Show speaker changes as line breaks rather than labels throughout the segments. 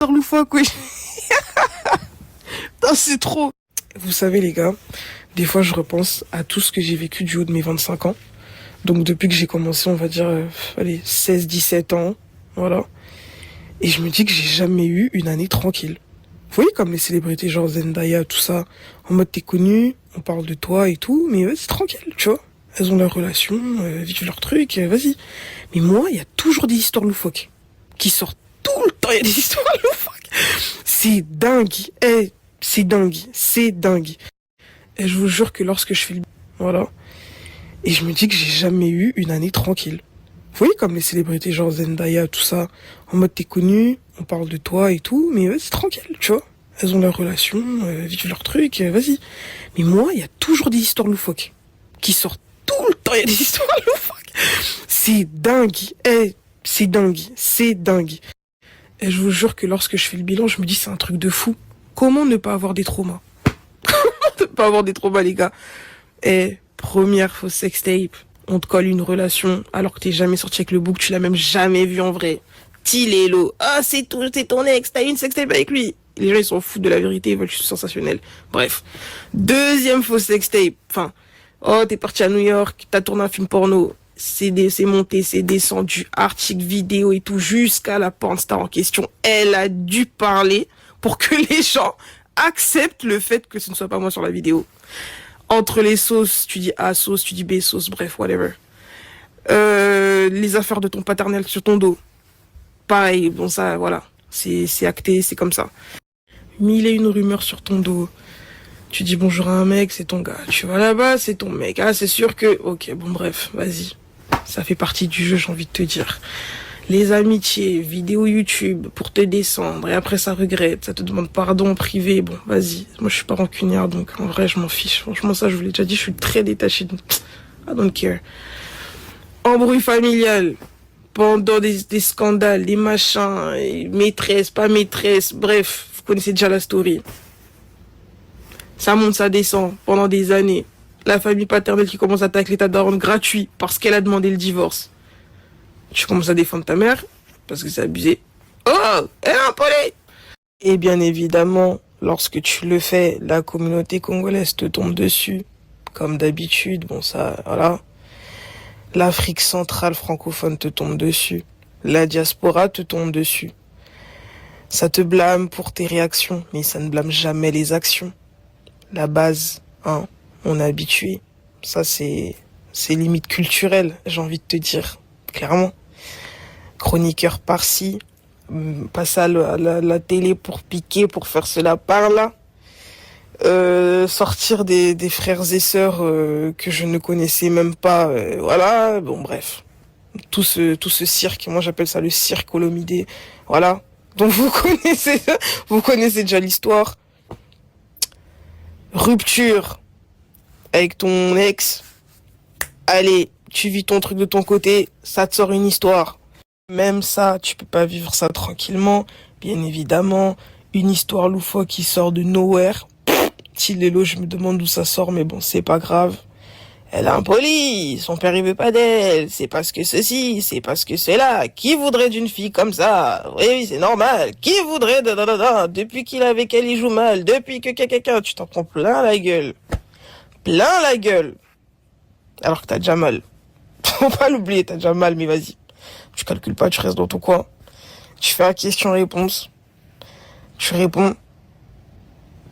loufoque, oui. Non, c'est trop. Vous savez, les gars, des fois, je repense à tout ce que j'ai vécu du haut de mes 25 ans. Donc, depuis que j'ai commencé, on va dire, allez, 16, 17 ans, voilà. Et je me dis que j'ai jamais eu une année tranquille. Vous voyez, comme les célébrités genre Zendaya, tout ça, en mode t'es connu, on parle de toi et tout, mais c'est tranquille, tu vois. Elles ont leur relation, vivent leur truc, vas-y. Mais moi, il y a toujours des histoires loufoques qui sortent tout le temps. Il y a des histoires loufoques. C'est dingue. C'est dingue. C'est dingue. Et je vous jure que lorsque je fais le... Voilà. Et je me dis que j'ai jamais eu une année tranquille. Vous voyez, comme les célébrités genre Zendaya, tout ça, en mode t'es connu, on parle de toi et tout, mais c'est tranquille, tu vois. Elles ont leur relation, vivent leur truc, vas-y. Mais moi, il y a toujours des histoires loufoques qui sortent tout le temps. Il y a des histoires loufoques. C'est dingue. C'est dingue. C'est dingue. Et je vous jure que lorsque je fais le bilan, je me dis c'est un truc de fou. Comment ne pas avoir des traumas? Comment ne pas avoir des traumas, les gars? Première fausse sextape, on te colle une relation alors que t'es jamais sorti avec le bouc, tu l'as même jamais vu en vrai. Tilélo, c'est ton ex, t'as une sextape avec lui. Les gens ils s'en foutent de la vérité, ils veulent juste sensationnel. Bref. Deuxième fausse sextape, t'es parti à New York, t'as tourné un film porno. C'est monté, c'est descendu, article, vidéo et tout, jusqu'à la pornstar en question. Elle a dû parler pour que les gens acceptent le fait que ce ne soit pas moi sur la vidéo. Entre les sauces, tu dis A sauce, tu dis B sauce, bref, whatever. Les affaires de ton paternel sur ton dos. Pareil, bon ça, voilà. C'est acté, c'est comme ça. 1001 rumeurs sur ton dos. Tu dis bonjour à un mec, c'est ton gars. Tu vas là-bas, c'est ton mec. Ah, c'est sûr que... Ok, bon bref, vas-y. Ça fait partie du jeu, j'ai envie de te dire. Les amitiés, vidéos YouTube pour te descendre et après ça regrette, ça te demande pardon en privé. Bon, vas-y. Moi, je suis pas rancunière, donc en vrai, je m'en fiche. Franchement, ça, je vous l'ai déjà dit, je suis très détachée. I don't care. Embrouille familial. Pendant des scandales, des machins, maîtresse, pas maîtresse, bref, vous connaissez déjà la story. Ça monte, ça descend pendant des années. La famille paternelle qui commence à tacler ta daronne gratuit parce qu'elle a demandé le divorce. Tu commences à défendre ta mère parce que c'est abusé. Oh, elle est impolée. Et bien évidemment, lorsque tu le fais, la communauté congolaise te tombe dessus. Comme d'habitude, bon ça, voilà. L'Afrique centrale francophone te tombe dessus. La diaspora te tombe dessus. Ça te blâme pour tes réactions, mais ça ne blâme jamais les actions. La base, on est habitué. Ça, c'est limite culturel, j'ai envie de te dire. Clairement. Chroniqueur par-ci, passe à la télé pour piquer, pour faire cela par-là. Sortir des frères et sœurs que je ne connaissais même pas. Voilà, bon bref. Tout ce cirque, moi j'appelle ça le cirque Olomidé. Voilà. Donc vous connaissez déjà l'histoire. Rupture avec ton ex. Allez, tu vis ton truc de ton côté, ça te sort une histoire. Même ça, tu peux pas vivre ça tranquillement. Bien évidemment, une histoire loufoque qui sort de nowhere. Tilélo, je me demande d'où ça sort, mais bon, c'est pas grave. Elle est impolie, son père il veut pas d'elle, c'est parce que ceci, c'est parce que cela. Qui voudrait d'une fille comme ça? Oui, c'est normal. Qui voudrait depuis qu'il est avec elle, il joue mal. Depuis que quelqu'un, tu t'en prends plein la gueule. Plein la gueule. Alors que t'as déjà mal. Faut pas l'oublier, t'as déjà mal, mais vas-y. Tu calcules pas, tu restes dans ton coin. Tu fais la question-réponse. Tu réponds.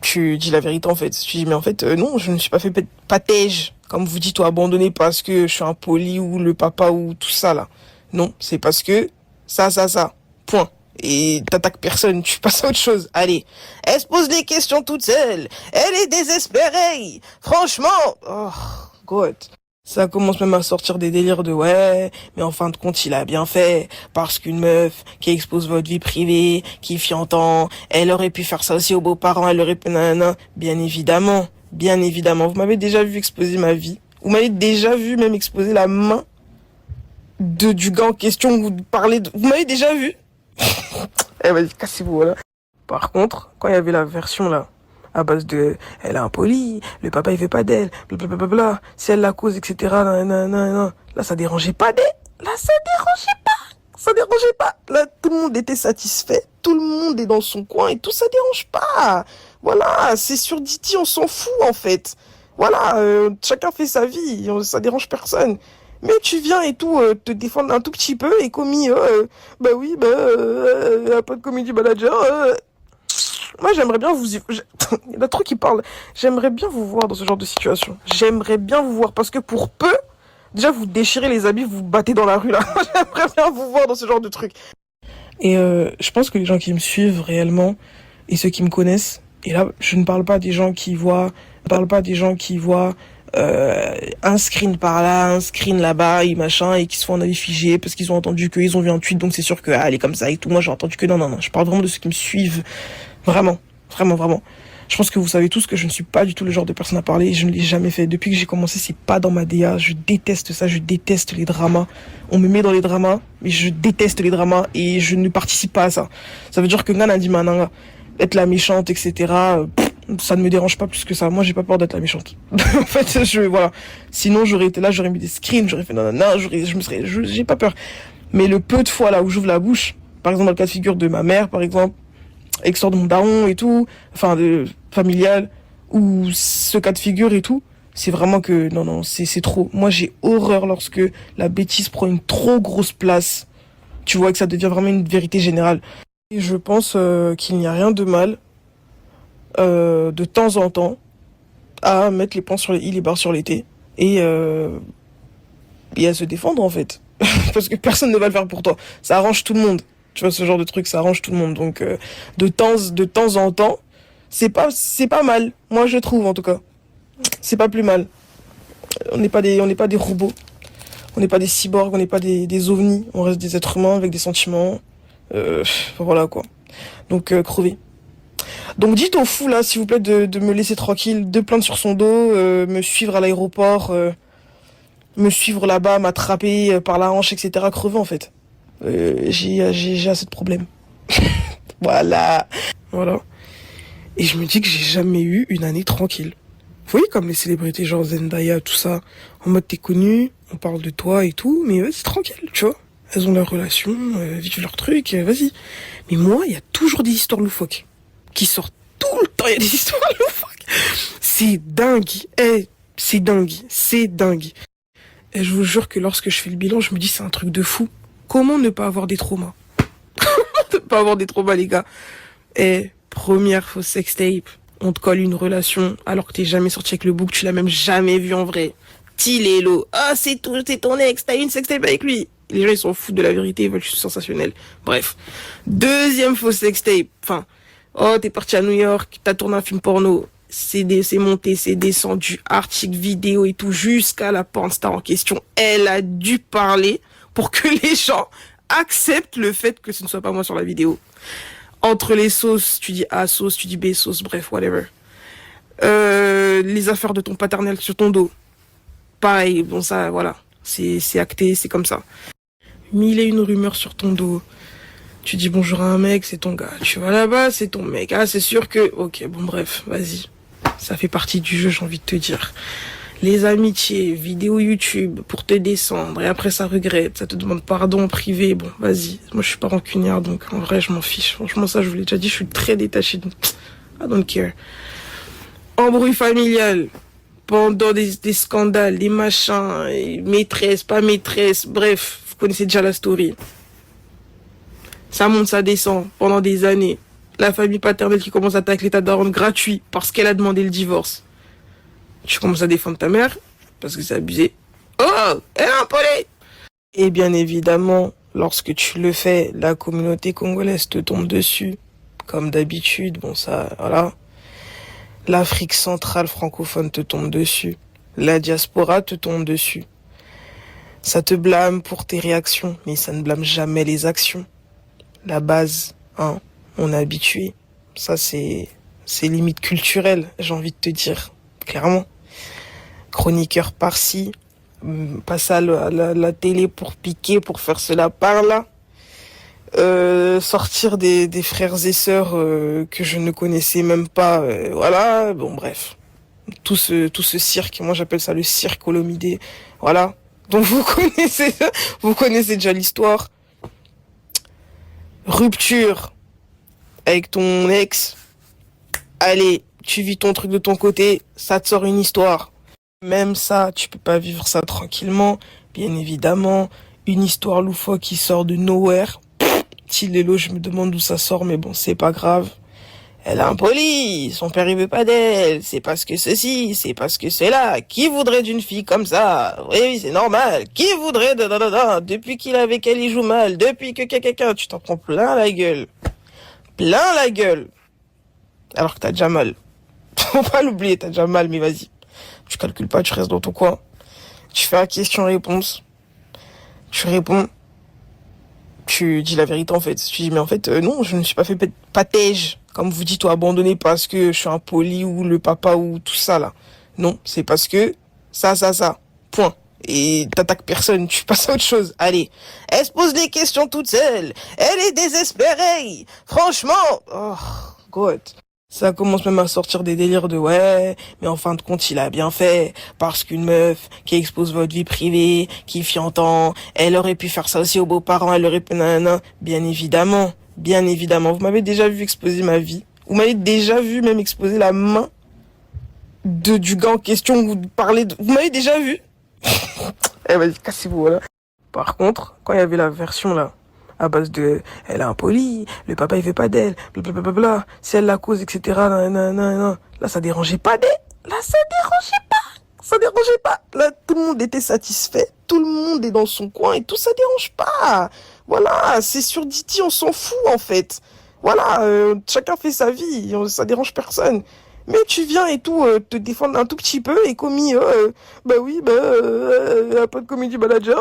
Tu dis la vérité en fait. Tu dis mais en fait non, je ne suis pas fait patège. Comme vous dites, ou abandonné parce que je suis impoli ou le papa ou tout ça là. Non, c'est parce que ça. Point. Et t'attaques personne, tu passes à autre chose. Allez. Elle se pose des questions toute seule. Elle est désespérée. Franchement. Oh, God. Ça commence même à sortir des délires de ouais, mais en fin de compte, il a bien fait. Parce qu'une meuf qui expose votre vie privée, qui fiantant, elle aurait pu faire ça aussi aux beaux-parents, elle aurait pu nanana. Bien évidemment. Vous m'avez déjà vu exposer ma vie. Vous m'avez déjà vu même exposer la main du gars en question ou parler de... Vous m'avez déjà vu? Vas-y, cassez-vous, voilà. Par contre, quand il y avait la version là, à base de elle est impolie, le papa il veut pas d'elle, blablabla, si elle la cause, etc. Là, ça dérangeait pas d'elle. Là, ça dérangeait pas. ça dérangeait pas. Là, tout le monde était satisfait, tout le monde est dans son coin et tout, ça dérange pas. Voilà, c'est sur Didi, on s'en fout en fait. Voilà, chacun fait sa vie, ça dérange personne. Mais tu viens et tout, te défendre un tout petit peu et commis, bah oui, un peu de comedy manager. Moi, j'aimerais bien vous... Il y en a trop qui parlent. J'aimerais bien vous voir dans ce genre de situation. J'aimerais bien vous voir parce que pour peu, déjà vous déchirez les habits, vous battez dans la rue là. J'aimerais bien vous voir dans ce genre de truc. Et je pense que les gens qui me suivent réellement et ceux qui me connaissent, et là, je ne parle pas des gens qui voient, un screen par là, un screen là-bas et machin et qui se font un avis figé parce qu'ils ont entendu qu'ils ont vu un tweet donc c'est sûr que elle est comme ça et tout. Moi j'ai entendu que non. Je parle vraiment de ceux qui me suivent vraiment. Je pense que vous savez tous que je ne suis pas du tout le genre de personne à parler et je ne l'ai jamais fait. Depuis que j'ai commencé, c'est pas dans ma DA. Je déteste ça, je déteste les dramas. On me met dans les dramas, mais je déteste les dramas et je ne participe pas à ça. Ça veut dire que Ngana dit Mananga, être la méchante, etc., ça ne me dérange pas plus que ça. Moi, j'ai pas peur d'être la méchante. En fait, voilà. Sinon, j'aurais été là, j'aurais mis des screens, j'aurais fait nanana, j'ai pas peur. Mais le peu de fois là où j'ouvre la bouche, par exemple dans le cas de figure de ma mère, par exemple, extort de mon daron et tout, familial, ou ce cas de figure et tout, c'est vraiment que, non, c'est trop. Moi, j'ai horreur lorsque la bêtise prend une trop grosse place. Tu vois que ça devient vraiment une vérité générale. Et je pense qu'il n'y a rien de mal, de temps en temps, à mettre les points sur les i, les barres sur les t, et à se défendre, en fait. Parce que personne ne va le faire pour toi. Ça arrange tout le monde. Tu vois, ce genre de truc, ça arrange tout le monde. Donc, de temps en temps, c'est pas mal. Moi, je trouve, en tout cas. C'est pas plus mal. On n'est pas des robots. On n'est pas des cyborgs, on n'est pas des ovnis. On reste des êtres humains avec des sentiments. Voilà, quoi. Donc, crever. Donc, dites au fou, là, s'il vous plaît, de me laisser tranquille, de plaindre sur son dos, me suivre à l'aéroport, me suivre là-bas, m'attraper par la hanche, etc. Crever, en fait. J'ai assez de problèmes. Voilà. Et je me dis que j'ai jamais eu une année tranquille. Vous voyez comme les célébrités genre Zendaya, tout ça, en mode t'es connu, on parle de toi et tout, mais c'est tranquille, tu vois. Elles ont leur relation, vivent leur truc, vas-y. Mais moi, il y a toujours des histoires loufoques qui sortent tout le temps, il y a des histoires loufoques. C'est dingue, c'est dingue. Et je vous jure que lorsque je fais le bilan, je me dis c'est un truc de fou. Comment ne pas avoir des traumas? Ne pas avoir des traumas, les gars. Première fausse sextape, on te colle une relation alors que t'es jamais sorti avec le bouc, tu l'as même jamais vu en vrai. Tilélo, c'est ton ex, t'as une sextape avec lui. Les gens ils s'en foutent de la vérité, ils veulent juste sensationnel. Bref. Deuxième fausse sextape, t'es parti à New York, t'as tourné un film porno, c'est monté, c'est descendu, article, vidéo et tout, jusqu'à la pornstar en question. Elle a dû parler pour que les gens acceptent le fait que ce ne soit pas moi sur la vidéo. Entre les sauces, tu dis A sauce, tu dis B sauce, bref, whatever. Les affaires de ton paternel sur ton dos. Pareil, bon ça, voilà. C'est acté, c'est comme ça. Mille et une rumeurs sur ton dos. Tu dis bonjour à un mec, c'est ton gars. Tu vas là-bas, c'est ton mec. C'est sûr que... Ok, bon bref, vas-y. Ça fait partie du jeu, j'ai envie de te dire. Les amitiés, vidéos YouTube pour te descendre et après ça regrette, ça te demande pardon en privé, bon vas-y, moi je suis pas rancunière donc en vrai je m'en fiche, franchement ça je vous l'ai déjà dit, je suis très détachée donc I don't care. Embrouille familial, pendant des scandales, des machins, maîtresse, pas maîtresse, bref, vous connaissez déjà la story. Ça monte, ça descend pendant des années, la famille paternelle qui commence à tacler ta daronne gratuit parce qu'elle a demandé le divorce. Tu commences à défendre ta mère, parce que c'est abusé. Oh, elle a un polé. Et bien évidemment, lorsque tu le fais, la communauté congolaise te tombe dessus. Comme d'habitude, bon ça, voilà. L'Afrique centrale francophone te tombe dessus. La diaspora te tombe dessus. Ça te blâme pour tes réactions, mais ça ne blâme jamais les actions. La base, on est habitué. Ça c'est limite culturel, j'ai envie de te dire, clairement. Chroniqueur par-ci, passe à la télé pour piquer, pour faire cela par-là. Sortir des frères et sœurs que je ne connaissais même pas, voilà, bon bref. Tout ce cirque, moi j'appelle ça le cirque Olomidé, voilà. Donc vous connaissez déjà l'histoire. rupture avec ton ex, allez, tu vis ton truc de ton côté, ça te sort une histoire. Même ça, tu peux pas vivre ça tranquillement, bien évidemment. Une histoire loufoque qui sort de nowhere. Tilelo, je me demande d'où ça sort, mais bon, c'est pas grave. Elle est impolie, son père il veut pas d'elle, c'est parce que ceci, c'est parce que cela. Qui voudrait d'une fille comme ça? Oui, c'est normal. Qui voudrait de. Depuis qu'il est avec elle, il joue mal. Depuis que quelqu'un, tu t'en prends plein la gueule. Plein la gueule. Alors que t'as déjà mal. Faut pas l'oublier, t'as déjà mal, mais vas-y. Tu calcules pas, tu restes dans ton coin. Tu fais la question-réponse. Tu réponds. Tu dis la vérité en fait. Tu dis mais en fait non, je ne suis pas fait patège. Comme vous dites, ou abandonné parce que je suis impoli ou le papa ou tout ça là. Non, c'est parce que ça. Point. Et t'attaques personne, tu passes à autre chose. Allez. Elle se pose les questions toute seule. Elle est désespérée. Franchement. Oh, God. Ça commence même à sortir des délires de ouais, mais en fin de compte, il a bien fait, parce qu'une meuf qui expose votre vie privée, qui fiantant, elle aurait pu faire ça aussi aux beaux-parents, elle aurait pu nanana. Bien évidemment, bien évidemment. Vous m'avez déjà vu exposer ma vie. Vous m'avez déjà vu même exposer la main du gars en question, vous parlez de... Vous m'avez déjà vu? Eh vas-y, cassez-vous, voilà. Par contre, quand il y avait la version là, à base de elle est impolie, le papa il fait pas d'elle, blablabla, c'est elle la cause, etc. Nan. Là, ça dérangeait pas Là, ça dérangeait pas. Là, tout le monde était satisfait, tout le monde est dans son coin et tout, ça dérange pas. Voilà, c'est sur Didi, on s'en fout en fait. Voilà, chacun fait sa vie, ça dérange personne. Mais tu viens et tout, te défendre un tout petit peu et commis, bah oui, un peu de comedy manager,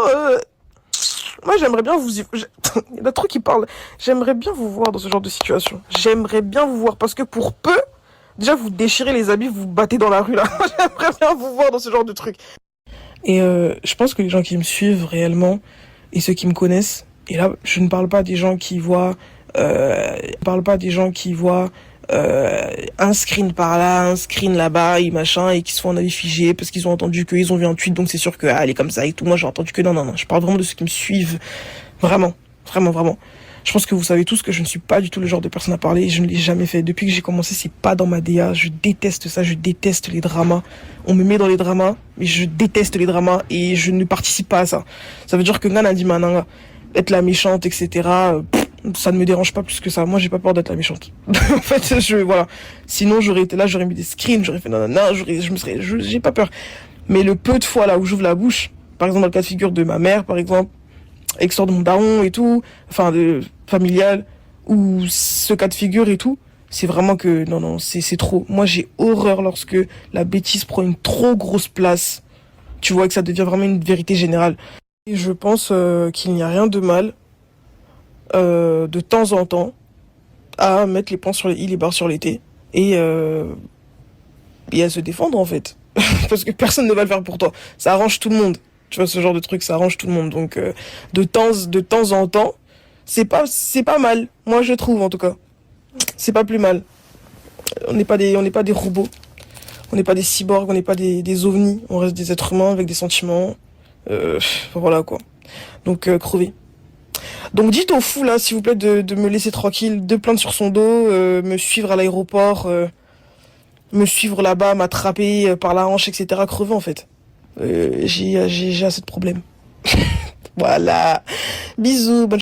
moi, j'aimerais bien vous... Il y en a trop qui parlent. J'aimerais bien vous voir dans ce genre de situation. J'aimerais bien vous voir parce que pour peu, déjà, vous déchirez les habits, vous battez dans la rue, là. J'aimerais bien vous voir dans ce genre de truc. Et je pense que les gens qui me suivent réellement et ceux qui me connaissent, et là, je ne parle pas des gens qui voient... un screen par là, un screen là-bas et machin, et qui se font un avis figé parce qu'ils ont entendu qu'ils ont vu un tweet, donc c'est sûr que elle est comme ça et tout. Moi j'ai entendu que non. Je parle vraiment de ceux qui me suivent. Vraiment. Je pense que vous savez tous que je ne suis pas du tout le genre de personne à parler et je ne l'ai jamais fait. Depuis que j'ai commencé, c'est pas dans ma DA. Je déteste ça, je déteste les dramas. On me met dans les dramas, mais je déteste les dramas et je ne participe pas à ça. Ça veut dire que Nana dit Mananga, être la méchante, etc. Ça ne me dérange pas plus que ça. Moi, j'ai pas peur d'être la méchante. En fait, voilà. Sinon, j'aurais été là, j'aurais mis des screens, j'aurais fait nanana, j'ai pas peur. Mais le peu de fois là où j'ouvre la bouche, par exemple dans le cas de figure de ma mère, par exemple, avec sort de mon daron et tout, enfin de familial, ou ce cas de figure et tout, c'est vraiment que non, c'est trop. Moi, j'ai horreur lorsque la bêtise prend une trop grosse place. Tu vois que ça devient vraiment une vérité générale. Et je pense qu'il n'y a rien de mal de temps en temps à mettre les points sur les i, les barres sur les t et à se défendre en fait. Parce que personne ne va le faire pour toi. Ça arrange tout le monde. Tu vois, ce genre de truc, ça arrange tout le monde. Donc de temps en temps, c'est pas mal. Moi je trouve en tout cas. C'est pas plus mal. On n'est pas des robots. On n'est pas des cyborgs, on n'est pas des ovnis. On reste des êtres humains avec des sentiments. Voilà quoi. Donc crever. Donc dites au fou là, s'il vous plaît, de me laisser tranquille, de plaindre sur son dos, me suivre à l'aéroport, me suivre là-bas, m'attraper par la hanche, etc. Crever en fait. J'ai assez de problèmes. Voilà. Bisous. Bonne